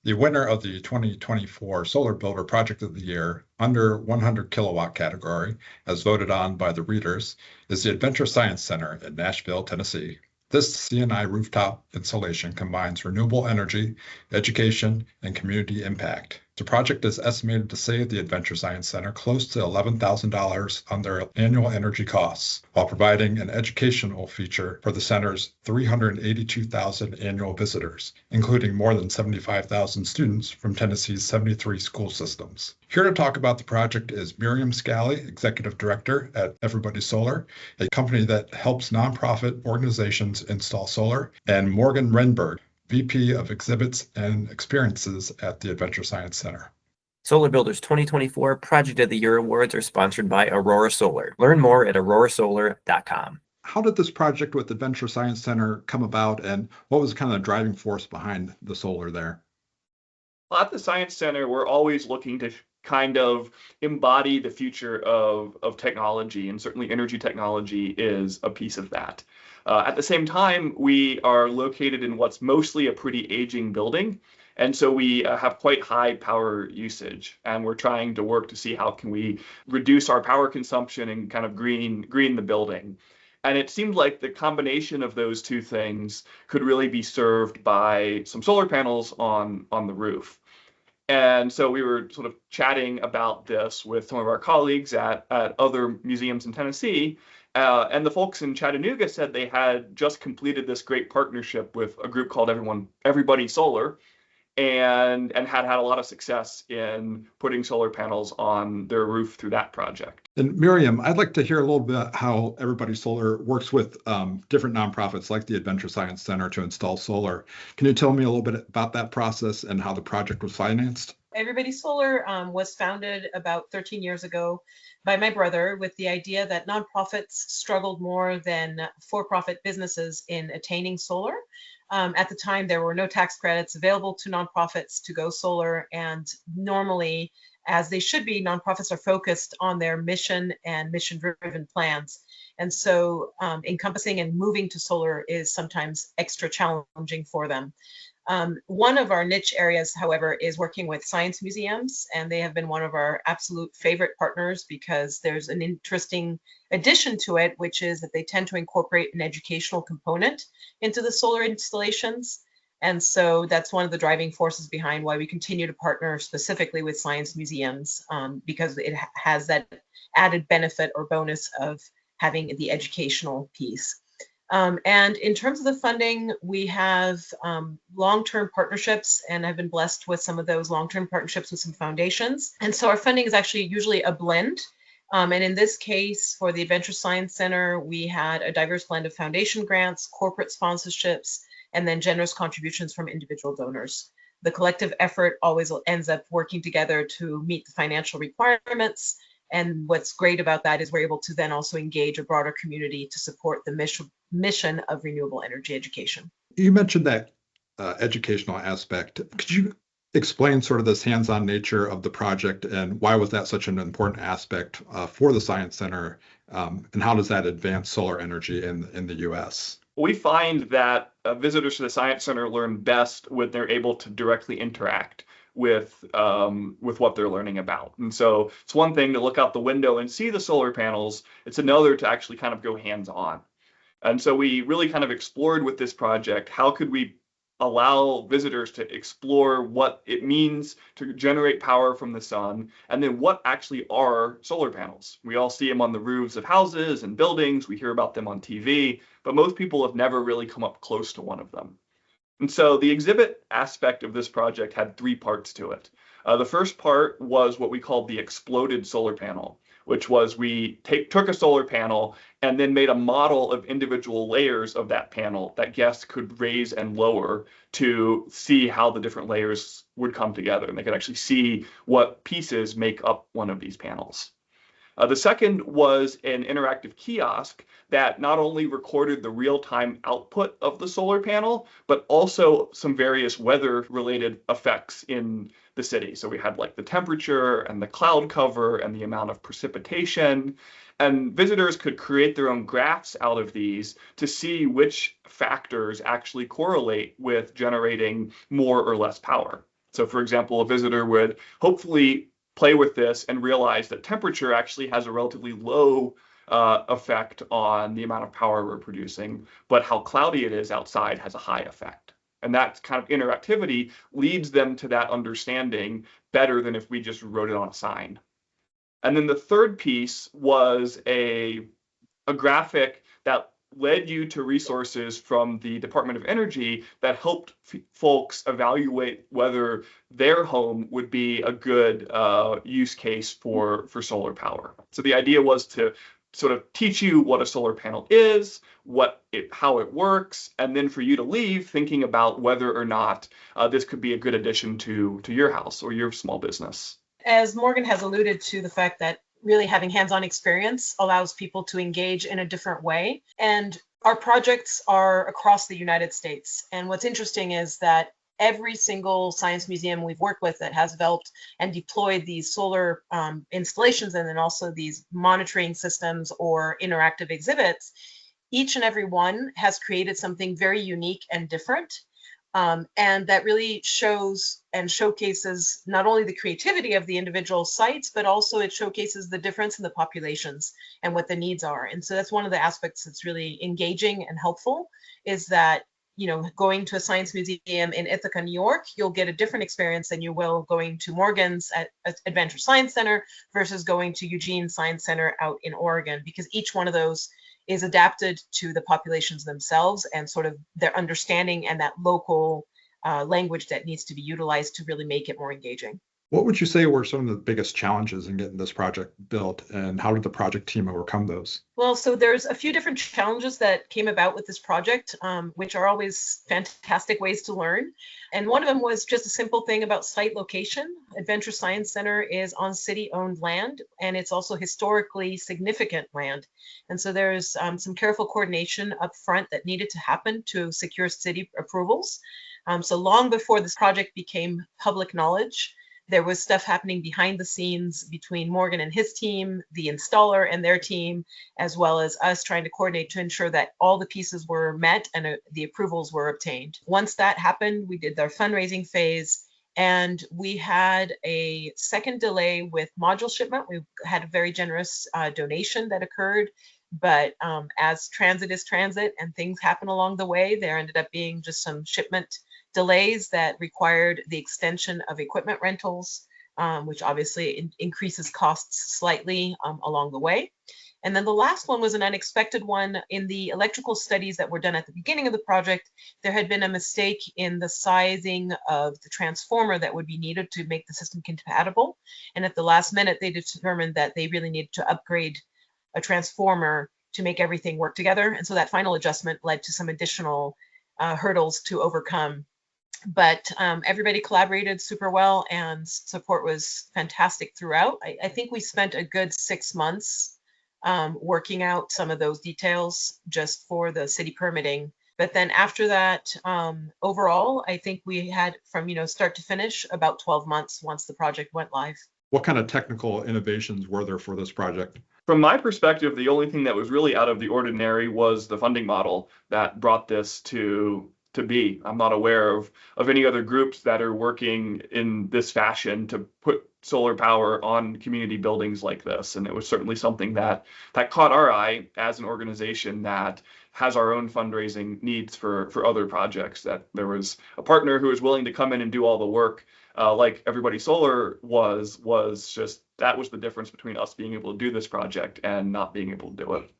The winner of the 2024 Solar Builder Project of the Year under 100 kilowatt category, as voted on by the readers, is the Adventure Science Center in Nashville, Tennessee. This C&I rooftop installation combines renewable energy, education, and community impact. The project is estimated to save the Adventure Science Center close to $11,000 on their annual energy costs, while providing an educational feature for the center's 382,000 annual visitors, including more than 75,000 students from Tennessee's 73 school systems. Here to talk about the project is Miriam Scally, Executive Director at Everybody Solar, a company that helps nonprofit organizations install solar, and Morgan Renberg, VP of Exhibits and Experiences at the Adventure Science Center. Solar Builders 2024 Project of the Year Awards are sponsored by Aurora Solar. Learn more at aurorasolar.com. How did this project with Adventure Science Center come about, and what was kind of the driving force behind the solar there? Well, at the Science Center, we're always looking to kind of embody the future of technology, and certainly energy technology is a piece of that. At the same time, we are located in what's mostly a pretty aging building, and so we have quite high power usage, and we're trying to work to see how can we reduce our power consumption and kind of green the building. And it seemed like the combination of those two things could really be served by some solar panels on the roof. And so we were sort of chatting about this with some of our colleagues at other museums in Tennessee. And the folks in Chattanooga said they had just completed this great partnership with a group called Everybody Solar, and had a lot of success in putting solar panels on their roof through that project. And Miriam, I'd like to hear a little bit how Everybody Solar works with different nonprofits like the Adventure Science Center to install solar. Can you tell me a little bit about that process and how the project was financed? Everybody Solar was founded about 13 years ago by my brother with the idea that nonprofits struggled more than for-profit businesses in attaining solar. At the time, there were no tax credits available to nonprofits to go solar, and normally, as they should be, nonprofits are focused on their mission and mission-driven plans. And so encompassing and moving to solar is sometimes extra challenging for them. One of our niche areas, however, is working with science museums, and they have been one of our absolute favorite partners because there's an interesting addition to it, which is that they tend to incorporate an educational component into the solar installations. And so that's one of the driving forces behind why we continue to partner specifically with science museums, because it has that added benefit or bonus of having the educational piece. And in terms of the funding, we have long-term partnerships, and I've been blessed with some of those long-term partnerships with some foundations. And so our funding is actually usually a blend. And in this case, for the Adventure Science Center, we had a diverse blend of foundation grants, corporate sponsorships, and then generous contributions from individual donors. The collective effort always ends up working together to meet the financial requirements. And what's great about that is we're able to then also engage a broader community to support the mission of renewable energy education. You mentioned that educational aspect. Could you explain sort of this hands-on nature of the project, and why was that such an important aspect for the Science Center, and how does that advance solar energy in the U.S.? We find that visitors to the Science Center learn best when they're able to directly interact with what they're learning about. And so it's one thing to look out the window and see the solar panels. It's another to actually kind of go hands-on. And so we really kind of explored with this project, how could we allow visitors to explore what it means to generate power from the sun, and then what actually are solar panels. We all see them on the roofs of houses and buildings. We hear about them on TV, but most people have never really come up close to one of them. And so the exhibit aspect of this project had three parts to it. The first part was what we called the exploded solar panel, which was we took a solar panel and then made a model of individual layers of that panel that guests could raise and lower to see how the different layers would come together. And they could actually see what pieces make up one of these panels. The second was an interactive kiosk that not only recorded the real-time output of the solar panel, but also some various weather-related effects in the city. So we had like the temperature and the cloud cover and the amount of precipitation. And visitors could create their own graphs out of these to see which factors actually correlate with generating more or less power. So for example, a visitor would hopefully play with this and realize that temperature actually has a relatively low effect on the amount of power we're producing, but how cloudy it is outside has a high effect. And that kind of interactivity leads them to that understanding better than if we just wrote it on a sign. And then the third piece was a graphic that led you to resources from the Department of Energy that helped folks evaluate whether their home would be a good use case for solar power. So the idea was to sort of teach you what a solar panel is, how it works, and then for you to leave thinking about whether or not this could be a good addition to your house or your small business. As Morgan has alluded to, the fact that really having hands-on experience allows people to engage in a different way. And our projects are across the United States. And what's interesting is that every single science museum we've worked with that has developed and deployed these solar installations, and then also these monitoring systems or interactive exhibits, each and every one has created something very unique and different. And that really shows and showcases not only the creativity of the individual sites, but also it showcases the difference in the populations and what the needs are. And so that's one of the aspects that's really engaging and helpful, is that, you know, going to a science museum in Ithaca, New York, you'll get a different experience than you will going to Morgan's at Adventure Science Center versus going to Eugene Science Center out in Oregon, because each one of those is adapted to the populations themselves and sort of their understanding and that local language that needs to be utilized to really make it more engaging. What would you say were some of the biggest challenges in getting this project built, and how did the project team overcome those? Well, so there's a few different challenges that came about with this project, which are always fantastic ways to learn. And one of them was just a simple thing about site location. Adventure Science Center is on city-owned land, and it's also historically significant land. And so there's some careful coordination up front that needed to happen to secure city approvals. So long before this project became public knowledge, there was stuff happening behind the scenes between Morgan and his team, the installer and their team, as well as us trying to coordinate to ensure that all the pieces were met and the approvals were obtained. Once that happened, we did our fundraising phase, and we had a second delay with module shipment. We had a very generous donation that occurred, but as transit is transit and things happen along the way, there ended up being just some shipment delays that required the extension of equipment rentals, which obviously increases costs slightly along the way. And then the last one was an unexpected one. In the electrical studies that were done at the beginning of the project, there had been a mistake in the sizing of the transformer that would be needed to make the system compatible. And at the last minute, they determined that they really needed to upgrade a transformer to make everything work together. And so that final adjustment led to some additional hurdles to overcome. But everybody collaborated super well, and support was fantastic throughout. I think we spent a good 6 months working out some of those details just for the city permitting. But then after that, overall, I think we had from start to finish about 12 months once the project went live. What kind of technical innovations were there for this project? From my perspective, the only thing that was really out of the ordinary was the funding model that brought this to be. I'm not aware of any other groups that are working in this fashion to put solar power on community buildings like this. And it was certainly something that caught our eye as an organization that has our own fundraising needs for other projects, that there was a partner who was willing to come in and do all the work like Everybody Solar was just, that was the difference between us being able to do this project and not being able to do it.